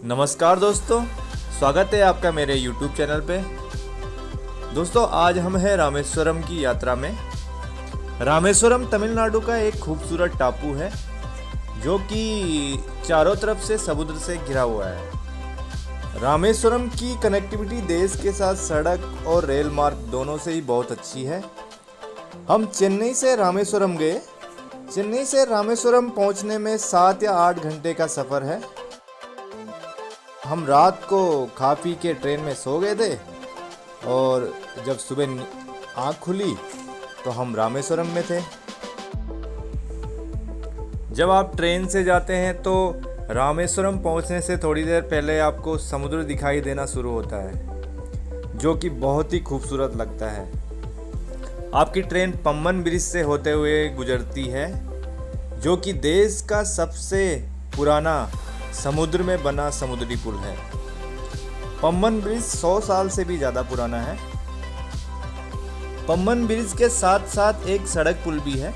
नमस्कार दोस्तों, स्वागत है आपका मेरे YouTube चैनल पे। दोस्तों, आज हम हैं रामेश्वरम की यात्रा में। रामेश्वरम तमिलनाडु का एक खूबसूरत टापू है जो कि चारों तरफ से समुद्र से घिरा हुआ है। रामेश्वरम की कनेक्टिविटी देश के साथ सड़क और रेल मार्ग दोनों से ही बहुत अच्छी है। हम चेन्नई से रामेश्वरम गए। चेन्नई से रामेश्वरम पहुंचने में 7 या 8 घंटे का सफ़र है। हम रात को खा पी के ट्रेन में सो गए थे और जब सुबह आँख खुली तो हम रामेश्वरम में थे। जब आप ट्रेन से जाते हैं तो रामेश्वरम पहुंचने से थोड़ी देर पहले आपको समुद्र दिखाई देना शुरू होता है, जो कि बहुत ही खूबसूरत लगता है। आपकी ट्रेन पम्बन ब्रिज से होते हुए गुजरती है, जो कि देश का सबसे पुराना समुद्र में बना समुद्री पुल है। पम्बन ब्रिज 100 साल से भी ज़्यादा पुराना है। पम्बन ब्रिज के साथ साथ एक सड़क पुल भी है।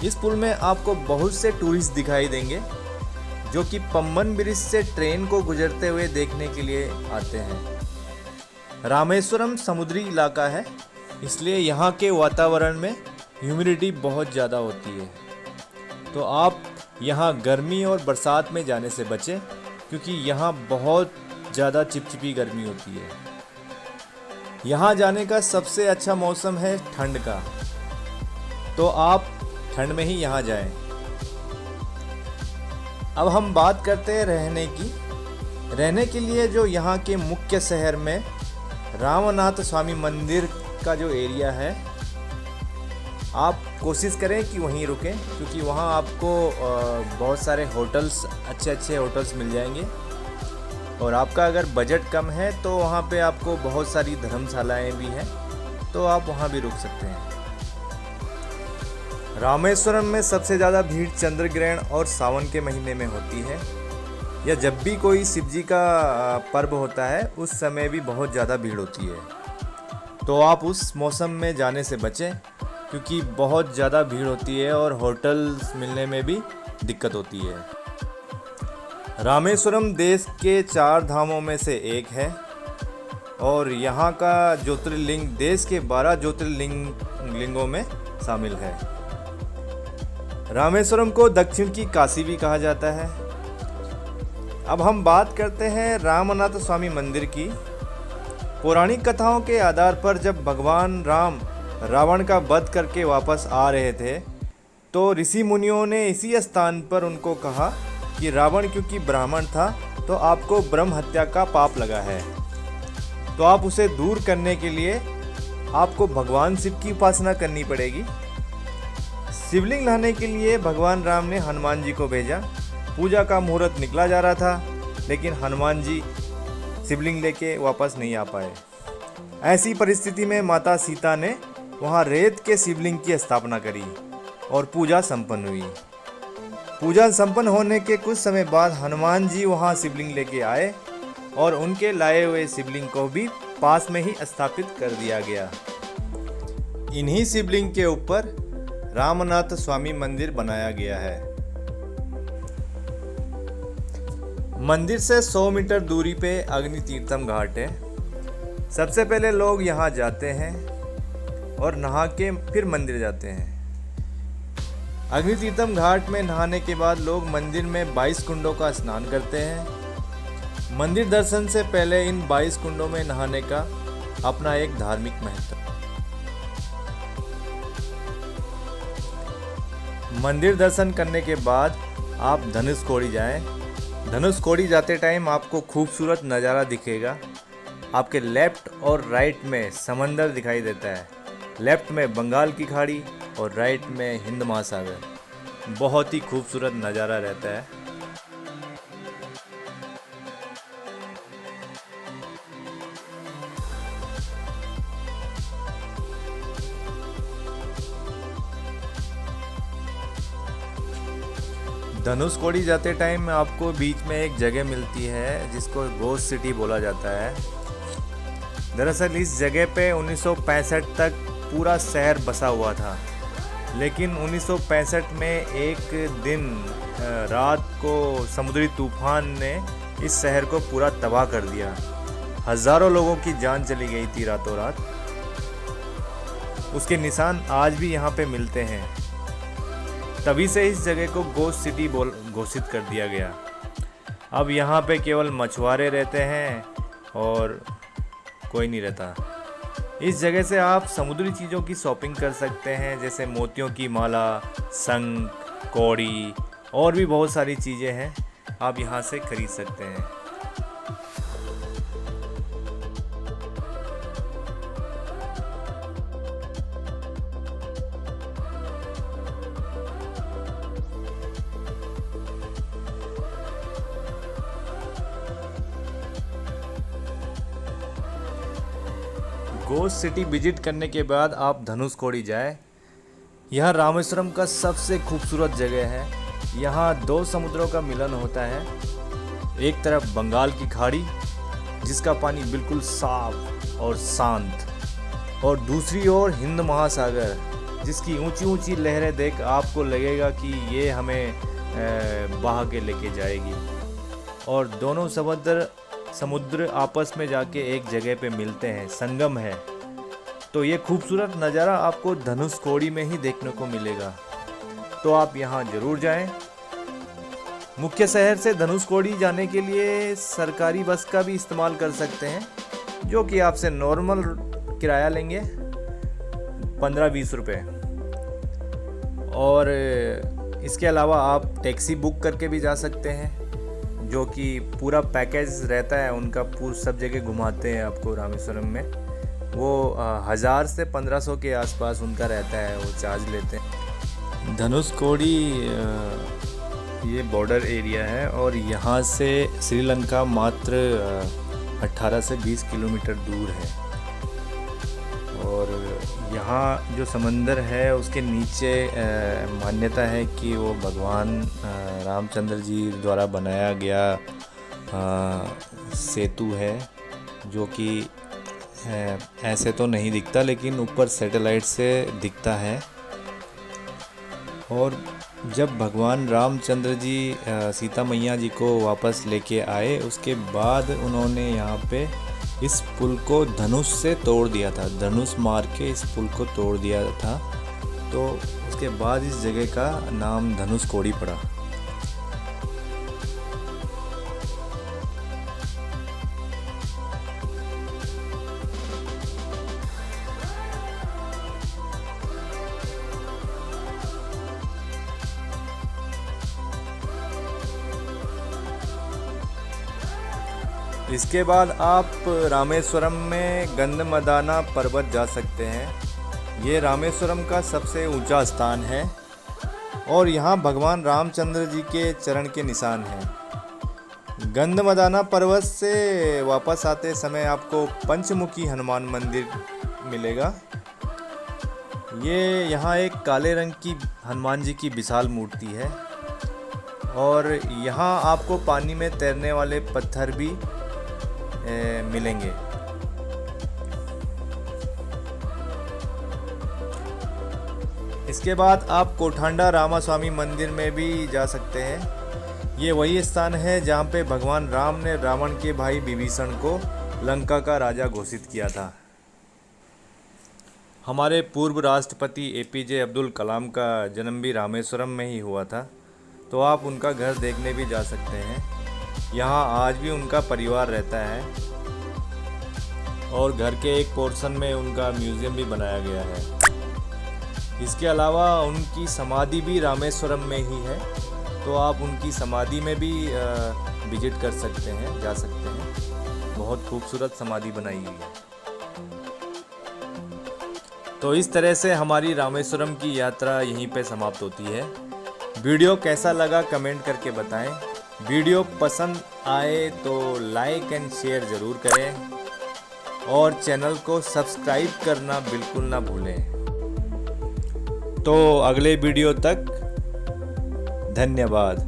इस पुल में आपको बहुत से टूरिस्ट दिखाई देंगे जो कि पम्बन ब्रिज से ट्रेन को गुजरते हुए देखने के लिए आते हैं। रामेश्वरम समुद्री इलाका है, इसलिए यहाँ के वातावरण में ह्यूमिडिटी बहुत ज़्यादा होती है। तो आप यहाँ गर्मी और बरसात में जाने से बचें, क्योंकि यहाँ बहुत ज़्यादा चिपचिपी गर्मी होती है। यहाँ जाने का सबसे अच्छा मौसम है ठंड का, तो आप ठंड में ही यहाँ जाएं। अब हम बात करते हैं रहने की। रहने के लिए जो यहाँ के मुख्य शहर में रामनाथ स्वामी मंदिर का जो एरिया है, आप कोशिश करें कि वहीं रुकें, क्योंकि वहाँ आपको बहुत सारे होटल्स, अच्छे होटल्स मिल जाएंगे। और आपका अगर बजट कम है तो वहाँ पे आपको बहुत सारी धर्मशालाएं भी हैं, तो आप वहाँ भी रुक सकते हैं। रामेश्वरम में सबसे ज़्यादा भीड़ चंद्र ग्रहण और सावन के महीने में होती है, या जब भी कोई शिव जी का पर्व होता है उस समय भी बहुत ज़्यादा भीड़ होती है। तो आप उस मौसम में जाने से बचें, क्योंकि बहुत ज़्यादा भीड़ होती है और होटल्स मिलने में भी दिक्कत होती है। रामेश्वरम देश के 4 धामों में से एक है और यहाँ का ज्योतिर्लिंग देश के 12 ज्योतिर्लिंगों में शामिल है। रामेश्वरम को दक्षिण की काशी भी कहा जाता है। अब हम बात करते हैं रामनाथ स्वामी मंदिर की। पौराणिक कथाओं के आधार पर जब भगवान राम रावण का वध करके वापस आ रहे थे, तो ऋषि मुनियों ने इसी स्थान पर उनको कहा कि रावण क्योंकि ब्राह्मण था तो आपको ब्रह्म हत्या का पाप लगा है, तो आप उसे दूर करने के लिए आपको भगवान शिव की उपासना करनी पड़ेगी। शिवलिंग लाने के लिए भगवान राम ने हनुमान जी को भेजा। पूजा का मुहूर्त निकला जा रहा था, लेकिन हनुमान जी शिवलिंग लेके वापस नहीं आ पाए। ऐसी परिस्थिति में माता सीता ने वहाँ रेत के शिवलिंग की स्थापना करी और पूजा संपन्न हुई। पूजा संपन्न होने के कुछ समय बाद हनुमान जी वहाँ शिवलिंग लेके आए और उनके लाए हुए शिवलिंग को भी पास में ही स्थापित कर दिया गया। इन्हीं शिवलिंग के ऊपर रामनाथ स्वामी मंदिर बनाया गया है। मंदिर से 100 मीटर दूरी पे अग्नि तीर्थम घाट है। सबसे पहले लोग यहाँ जाते हैं और नहा के फिर मंदिर जाते हैं। अग्नि तीर्थम घाट में नहाने के बाद लोग मंदिर में 22 कुंडों का स्नान करते हैं। मंदिर दर्शन से पहले इन 22 कुंडों में नहाने का अपना एक धार्मिक महत्व। मंदिर दर्शन करने के बाद आप धनुषकोडी जाएं। धनुषकोडी जाते टाइम आपको खूबसूरत नज़ारा दिखेगा। आपके लेफ्ट और राइट में समंदर दिखाई देता है। लेफ्ट में बंगाल की खाड़ी और राइट में हिंद महासागर। बहुत ही खूबसूरत नज़ारा रहता है। धनुषकोडी जाते टाइम आपको बीच में एक जगह मिलती है जिसको घोस्ट सिटी बोला जाता है। दरअसल इस जगह पे 1965 तक पूरा शहर बसा हुआ था, लेकिन 1965 में एक दिन रात को समुद्री तूफान ने इस शहर को पूरा तबाह कर दिया। हजारों लोगों की जान चली गई थी रातों रात। उसके निशान आज भी यहाँ पे मिलते हैं। तभी से इस जगह को गोस्ट सिटी घोषित कर दिया गया। अब यहाँ पे केवल मछुआरे रहते हैं और कोई नहीं रहता। इस जगह से आप समुद्री चीज़ों की शॉपिंग कर सकते हैं, जैसे मोतियों की माला, शंख, कौड़ी और भी बहुत सारी चीज़ें हैं, आप यहाँ से खरीद सकते हैं। गोस्ट सिटी विजिट करने के बाद आप धनुषकोडी जाए। यह रामेश्वरम का सबसे खूबसूरत जगह है। यहाँ दो समुद्रों का मिलन होता है। एक तरफ बंगाल की खाड़ी जिसका पानी बिल्कुल साफ और शांत, और दूसरी ओर हिंद महासागर जिसकी ऊंची ऊंची लहरें देख आपको लगेगा कि ये हमें बहा के लेके जाएगी। और दोनों समुद्र आपस में जाके एक जगह पे मिलते हैं, संगम है। तो ये खूबसूरत नज़ारा आपको धनुषकोडी में ही देखने को मिलेगा। तो आप यहाँ ज़रूर जाएं। मुख्य शहर से धनुषकोडी जाने के लिए सरकारी बस का भी इस्तेमाल कर सकते हैं, जो कि आपसे नॉर्मल किराया लेंगे 15-20 रुपये। और इसके अलावा आप टैक्सी बुक करके भी जा सकते हैं, जो कि पूरा पैकेज रहता है उनका, पूरा सब जगह घुमाते हैं आपको रामेश्वरम में। वो 1000 से 1500 के आसपास उनका रहता है, वो चार्ज लेते हैं। धनुषकोडी ये बॉर्डर एरिया है और यहाँ से श्रीलंका मात्र 18 से 20 किलोमीटर दूर है। और यहाँ जो समंदर है उसके नीचे मान्यता है कि वो भगवान रामचंद्र जी द्वारा बनाया गया सेतु है, जो कि ऐसे तो नहीं दिखता लेकिन ऊपर सैटेलाइट से दिखता है। और जब भगवान रामचंद्र जी सीता मैया जी को वापस लेके आए, उसके बाद उन्होंने यहाँ पे इस पुल को धनुष से तोड़ दिया था, धनुष मार के इस पुल को तोड़ दिया था। तो उसके बाद इस जगह का नाम धनुषकोडी पड़ा। इसके बाद आप रामेश्वरम में गंधमदाना पर्वत जा सकते हैं। ये रामेश्वरम का सबसे ऊंचा स्थान है और यहाँ भगवान रामचंद्र जी के चरण के निशान हैं। गंधमदाना पर्वत से वापस आते समय आपको पंचमुखी हनुमान मंदिर मिलेगा। ये यहाँ एक काले रंग की हनुमान जी की विशाल मूर्ति है और यहाँ आपको पानी में तैरने वाले पत्थर भी मिलेंगे। इसके बाद आप कोठांडा रामास्वामी मंदिर में भी जा सकते हैं। ये वही स्थान है जहाँ पे भगवान राम ने रावण के भाई विभीषण को लंका का राजा घोषित किया था। हमारे पूर्व राष्ट्रपति APJ अब्दुल कलाम का जन्म भी रामेश्वरम में ही हुआ था, तो आप उनका घर देखने भी जा सकते हैं। यहाँ आज भी उनका परिवार रहता है और घर के एक पोर्शन में उनका म्यूज़ियम भी बनाया गया है। इसके अलावा उनकी समाधि भी रामेश्वरम में ही है, तो आप उनकी समाधि में भी विजिट कर सकते हैं, जा सकते हैं। बहुत खूबसूरत समाधि बनाई हुई है। तो इस तरह से हमारी रामेश्वरम की यात्रा यहीं पे समाप्त होती है। वीडियो कैसा लगा कमेंट करके बताएं। वीडियो पसंद आए तो लाइक एंड शेयर ज़रूर करें और चैनल को सब्सक्राइब करना बिल्कुल ना भूलें। तो अगले वीडियो तक धन्यवाद।